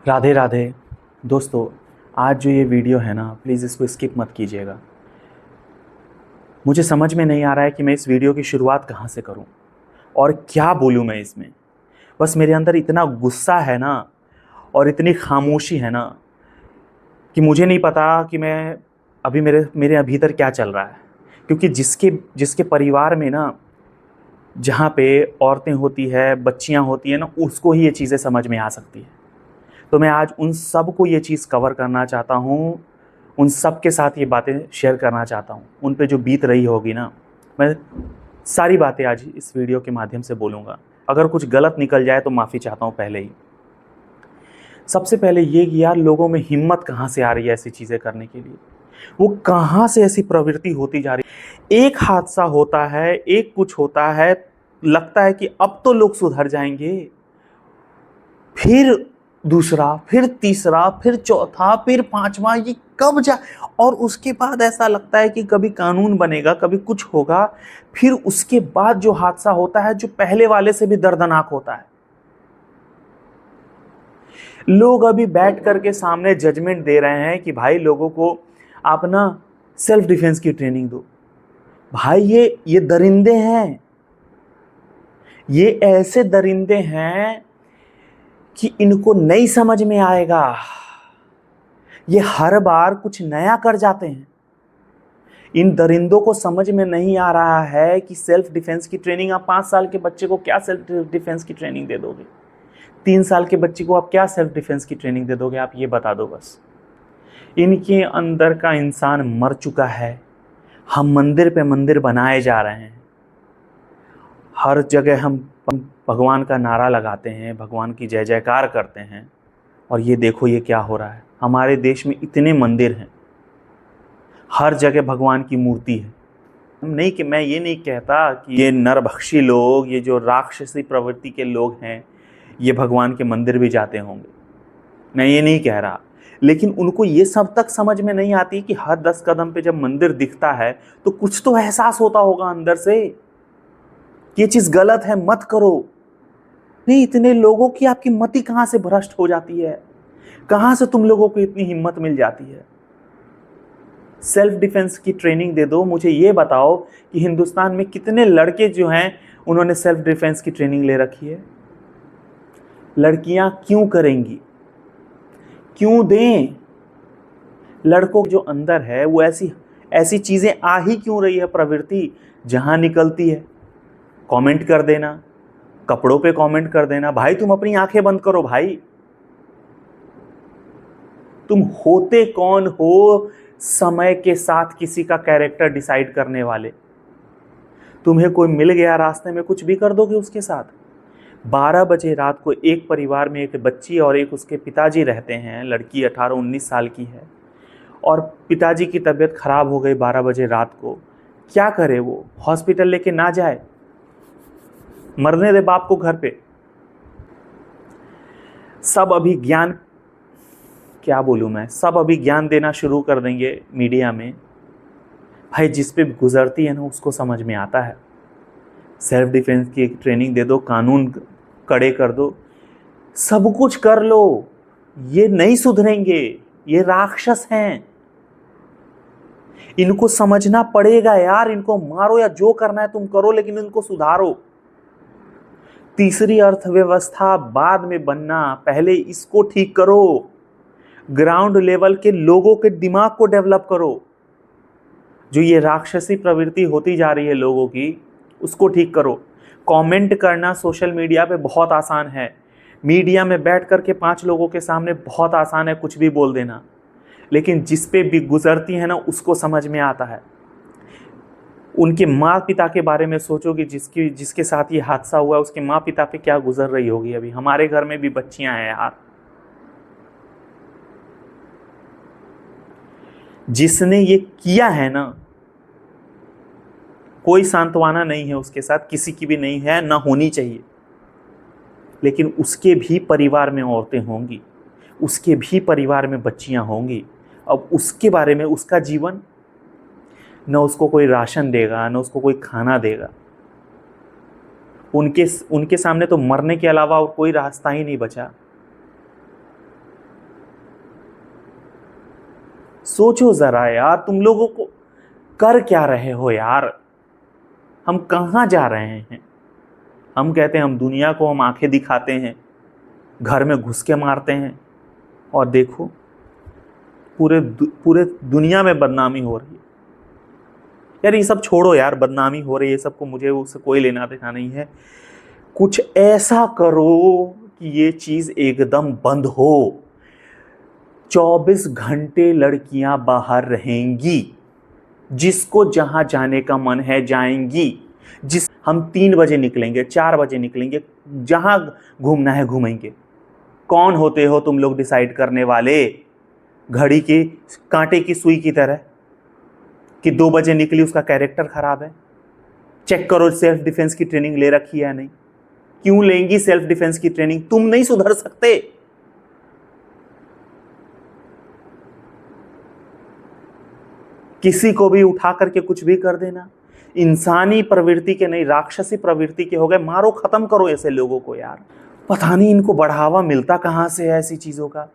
राधे राधे। दोस्तों, आज जो ये वीडियो है ना, प्लीज़ इसको स्किप मत कीजिएगा। मुझे समझ में नहीं आ रहा है कि मैं इस वीडियो की शुरुआत कहाँ से करूँ और क्या बोलूँ मैं इसमें। बस मेरे अंदर इतना गुस्सा है ना और इतनी खामोशी है ना कि मुझे नहीं पता कि मैं अभी मेरे मेरे भीतर क्या चल रहा है। क्योंकि जिसके जिसके परिवार में ना, जहाँ पे औरतें होती है, बच्चियाँ होती हैं ना, उसको ही ये चीज़ें समझ में आ सकती है। तो मैं आज उन सब को ये चीज़ कवर करना चाहता हूँ, उन सब के साथ ये बातें शेयर करना चाहता हूँ। उन पे जो बीत रही होगी ना, मैं सारी बातें आज इस वीडियो के माध्यम से बोलूँगा। अगर कुछ गलत निकल जाए तो माफ़ी चाहता हूँ पहले ही। सबसे पहले ये कि यार, लोगों में हिम्मत कहाँ से आ रही है ऐसी चीज़ें करने के लिए? वो कहाँ से ऐसी प्रवृत्ति होती जा रही है? एक हादसा होता है, एक कुछ होता है, लगता है कि अब तो लोग सुधर जाएंगे, फिर दूसरा, फिर तीसरा, फिर चौथा, फिर पांचवा, ये कब जा। और उसके बाद ऐसा लगता है कि कभी कानून बनेगा, कभी कुछ होगा, फिर उसके बाद जो हादसा होता है जो पहले वाले से भी दर्दनाक होता है। लोग अभी बैठ करके सामने जजमेंट दे रहे हैं कि भाई लोगों को आप ना सेल्फ डिफेंस की ट्रेनिंग दो। भाई ये दरिंदे हैं, ये ऐसे दरिंदे हैं कि इनको नहीं समझ में आएगा। ये हर बार कुछ नया कर जाते हैं। इन दरिंदों को समझ में नहीं आ रहा है कि सेल्फ डिफेंस की ट्रेनिंग, आप 5 साल के बच्चे को क्या सेल्फ डिफेंस की ट्रेनिंग दे दोगे? 3 साल के बच्चे को आप क्या सेल्फ डिफेंस की ट्रेनिंग दे दोगे? आप ये बता दो बस। इनके अंदर का इंसान मर चुका है। हम मंदिर पे मंदिर बनाए जा रहे हैं। हर जगह हम भगवान का नारा लगाते हैं, भगवान की जय जयकार करते हैं, और ये देखो ये क्या हो रहा है। हमारे देश में इतने मंदिर हैं, हर जगह भगवान की मूर्ति है। नहीं कि मैं ये नहीं कहता कि ये नरभक्षी लोग, ये जो राक्षसी प्रवृत्ति के लोग हैं, ये भगवान के मंदिर भी जाते होंगे, मैं ये नहीं कह रहा। लेकिन उनको ये सब तक समझ में नहीं आती कि हर 10 कदम पे जब मंदिर दिखता है तो कुछ तो एहसास होता होगा अंदर से कि ये चीज़ गलत है, मत करो। नहीं, इतने लोगों की आपकी मति कहाँ से भ्रष्ट हो जाती है? कहाँ से तुम लोगों को इतनी हिम्मत मिल जाती है? सेल्फ डिफेंस की ट्रेनिंग दे दो। मुझे ये बताओ कि हिंदुस्तान में कितने लड़के जो हैं उन्होंने सेल्फ डिफेंस की ट्रेनिंग ले रखी है? लड़कियां क्यों करेंगी? क्यों दें? लड़कों जो अंदर है वो ऐसी ऐसी चीजें आ ही क्यों रही है? प्रवृत्ति जहां निकलती है कमेंट कर देना, कपड़ों पे कमेंट कर देना। भाई तुम अपनी आंखें बंद करो। भाई तुम होते कौन हो समय के साथ किसी का कैरेक्टर डिसाइड करने वाले? तुम्हें कोई मिल गया रास्ते में, कुछ भी कर दोगे उसके साथ। 12 बजे रात को एक परिवार में एक बच्ची और एक उसके पिताजी रहते हैं। लड़की 18-19 साल की है और पिताजी की तबीयत खराब हो गई 12 बजे रात को। क्या करे वो? हॉस्पिटल लेके ना जाए? मरने दे बाप को घर पे। सब अभी ज्ञान, क्या बोलूँ मैं, सब अभी ज्ञान देना शुरू कर देंगे मीडिया में। भाई जिस पे गुजरती है ना उसको समझ में आता है। सेल्फ डिफेंस की एक ट्रेनिंग दे दो, कानून कड़े कर दो, सब कुछ कर लो, ये नहीं सुधरेंगे। ये राक्षस हैं, इनको समझना पड़ेगा यार। इनको मारो या जो करना है तुम करो, लेकिन इनको सुधारो। तीसरी अर्थव्यवस्था बाद में बनना, पहले इसको ठीक करो। ग्राउंड लेवल के लोगों के दिमाग को डेवलप करो। जो ये राक्षसी प्रवृत्ति होती जा रही है लोगों की, उसको ठीक करो। कमेंट करना सोशल मीडिया पे बहुत आसान है। मीडिया में बैठ करके 5 लोगों के सामने बहुत आसान है कुछ भी बोल देना, लेकिन जिस पे भी गुजरती है ना उसको समझ में आता है। उनके माँ पिता के बारे में सोचो कि जिसके साथ ये हादसा हुआ है उसके माँ पिता पे क्या गुजर रही होगी। अभी हमारे घर में भी बच्चियां हैं यार। जिसने ये किया है ना, कोई सांत्वना नहीं है उसके साथ, किसी की भी नहीं है, ना होनी चाहिए। लेकिन उसके भी परिवार में औरतें होंगी, उसके भी परिवार में बच्चियां होंगी। अब उसके बारे में, उसका जीवन, न उसको कोई राशन देगा, न उसको कोई खाना देगा। उनके सामने तो मरने के अलावा और कोई रास्ता ही नहीं बचा। सोचो ज़रा यार, तुम लोगों को कर क्या रहे हो यार? हम कहाँ जा रहे हैं? हम कहते हैं हम दुनिया को हम आंखें दिखाते हैं, घर में घुस के मारते हैं, और देखो पूरे दुनिया में बदनामी हो रही है। यार ये सब छोड़ो यार, बदनामी हो रही है, ये सबको मुझे उससे कोई लेना देना नहीं है। कुछ ऐसा करो कि ये चीज़ एकदम बंद हो। 24 घंटे लड़कियां बाहर रहेंगी, जिसको जहां जाने का मन है जाएंगी। हम 3 बजे निकलेंगे, 4 बजे निकलेंगे, जहां घूमना है घूमेंगे। कौन होते हो तुम लोग डिसाइड करने वाले? घड़ी की कांटे की सुई की तरह कि 2 बजे निकली उसका कैरेक्टर खराब है। चेक करो सेल्फ डिफेंस की ट्रेनिंग ले रखी है या नहीं। क्यों लेंगी सेल्फ डिफेंस की ट्रेनिंग? तुम नहीं सुधर सकते। किसी को भी उठा करके कुछ भी कर देना। इंसानी प्रवृत्ति के नहीं, राक्षसी प्रवृत्ति के हो गए। मारो, खत्म करो ऐसे लोगों को यार। पता नहीं इनको बढ़ावा मिलता कहां से है ऐसी चीजों का।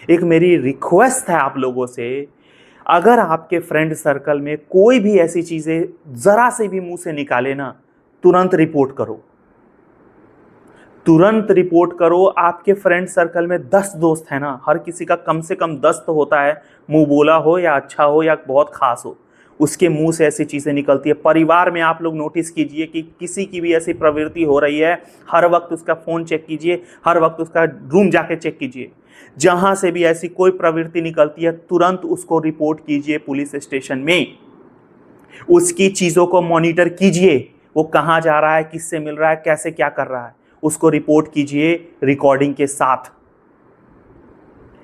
एक मेरी रिक्वेस्ट है आप लोगों से, अगर आपके फ्रेंड सर्कल में कोई भी ऐसी चीजें जरा से भी मुंह से निकाले ना, तुरंत रिपोर्ट करो, तुरंत रिपोर्ट करो। आपके फ्रेंड सर्कल में 10 दोस्त है ना, हर किसी का कम से कम 10 तो होता है, मुंह बोला हो या अच्छा हो या बहुत खास हो, उसके मुंह से ऐसी चीज़ें निकलती है। परिवार में आप लोग नोटिस कीजिए कि किसी की भी ऐसी प्रवृत्ति हो रही है, हर वक्त उसका फ़ोन चेक कीजिए, हर वक्त उसका रूम जाके चेक कीजिए। जहाँ से भी ऐसी कोई प्रवृत्ति निकलती है, तुरंत उसको रिपोर्ट कीजिए पुलिस स्टेशन में। उसकी चीज़ों को मॉनिटर कीजिए, वो कहाँ जा रहा है, किससे मिल रहा है, कैसे क्या कर रहा है, उसको रिपोर्ट कीजिए रिकॉर्डिंग के साथ।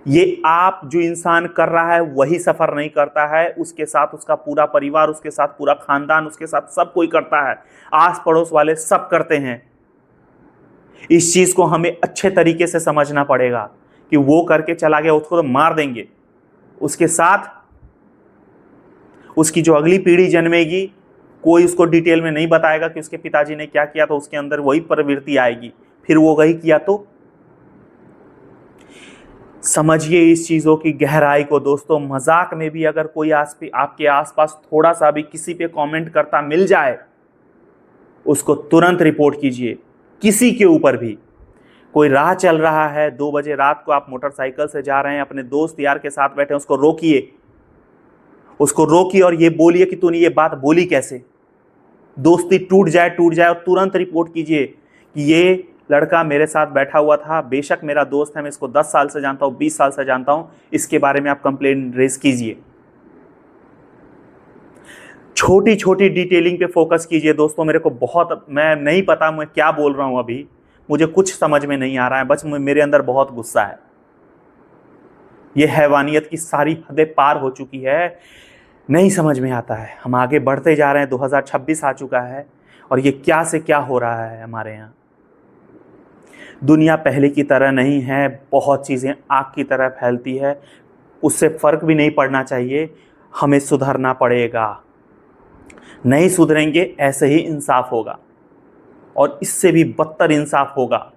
ये आप जो इंसान कर रहा है वही सफर नहीं करता है, उसके साथ उसका पूरा परिवार, उसके साथ पूरा खानदान, उसके साथ सब कोई करता है, आस पड़ोस वाले सब करते हैं। इस चीज को हमें अच्छे तरीके से समझना पड़ेगा कि वो करके चला गया, उसको तो मार देंगे, उसके साथ उसकी जो अगली पीढ़ी जन्मेगी, कोई उसको डिटेल में नहीं बताएगा कि उसके पिताजी ने क्या किया, तो उसके अंदर वही प्रवृत्ति आएगी, फिर वो वही किया। तो समझिए इस चीज़ों की गहराई को दोस्तों। मजाक में भी अगर कोई आपके आसपास थोड़ा सा भी किसी पे कमेंट करता मिल जाए, उसको तुरंत रिपोर्ट कीजिए। किसी के ऊपर भी कोई राह चल रहा है, 2 बजे रात को आप मोटरसाइकिल से जा रहे हैं, अपने दोस्त यार के साथ बैठे हैं, उसको रोकिए, उसको रोकिए और ये बोलिए कि तूने ये बात बोली कैसे। दोस्ती टूट जाए और तुरंत रिपोर्ट कीजिए कि ये लड़का मेरे साथ बैठा हुआ था, बेशक मेरा दोस्त है, मैं इसको 10 साल से जानता हूँ, 20 साल से जानता हूँ, इसके बारे में आप कंप्लेंट रेज कीजिए। छोटी छोटी डिटेलिंग पे फोकस कीजिए दोस्तों। मेरे को मैं नहीं पता मैं क्या बोल रहा हूँ अभी, मुझे कुछ समझ में नहीं आ रहा है, बस मेरे अंदर बहुत गुस्सा है। ये हैवानियत की सारी हदें पार हो चुकी है, नहीं समझ में आता है। हम आगे बढ़ते जा रहे हैं, 2026 आ चुका है और ये क्या से क्या हो रहा है हमारे यहाँ। दुनिया पहले की तरह नहीं है, बहुत चीज़ें आग की तरह फैलती है, उससे फ़र्क भी नहीं पड़ना चाहिए। हमें सुधरना पड़ेगा, नहीं सुधरेंगे ऐसे ही इंसाफ होगा और इससे भी बदतर इंसाफ होगा।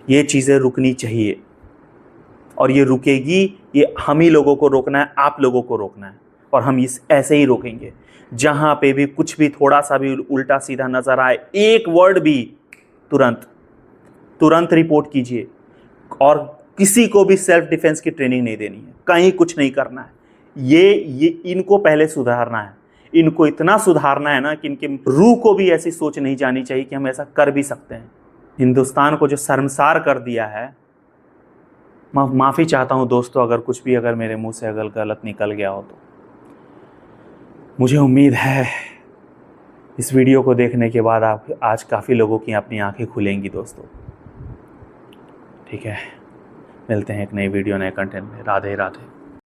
ये चीज़ें रुकनी चाहिए और ये रुकेगी। ये हम ही लोगों को रोकना है, आप लोगों को रोकना है, और हम इस ऐसे ही रोकेंगे। जहाँ पे भी कुछ भी थोड़ा सा भी उल्टा सीधा नज़र आए, एक वर्ड भी, तुरंत रिपोर्ट कीजिए। और किसी को भी सेल्फ डिफेंस की ट्रेनिंग नहीं देनी है, कहीं कुछ नहीं करना है। ये इनको पहले सुधारना है, इनको इतना सुधारना है ना कि इनके रूह को भी ऐसी सोच नहीं जानी चाहिए कि हम ऐसा कर भी सकते हैं। हिंदुस्तान को जो शर्मसार कर दिया है, माफ़ी चाहता हूँ दोस्तों अगर कुछ भी अगर मेरे मुंह से अगर गलत निकल गया हो तो। मुझे उम्मीद है इस वीडियो को देखने के बाद आप आज काफ़ी लोगों की अपनी आंखें खुलेंगी दोस्तों। ठीक है, मिलते हैं एक नई वीडियो, नए कंटेंट में। राधे राधे।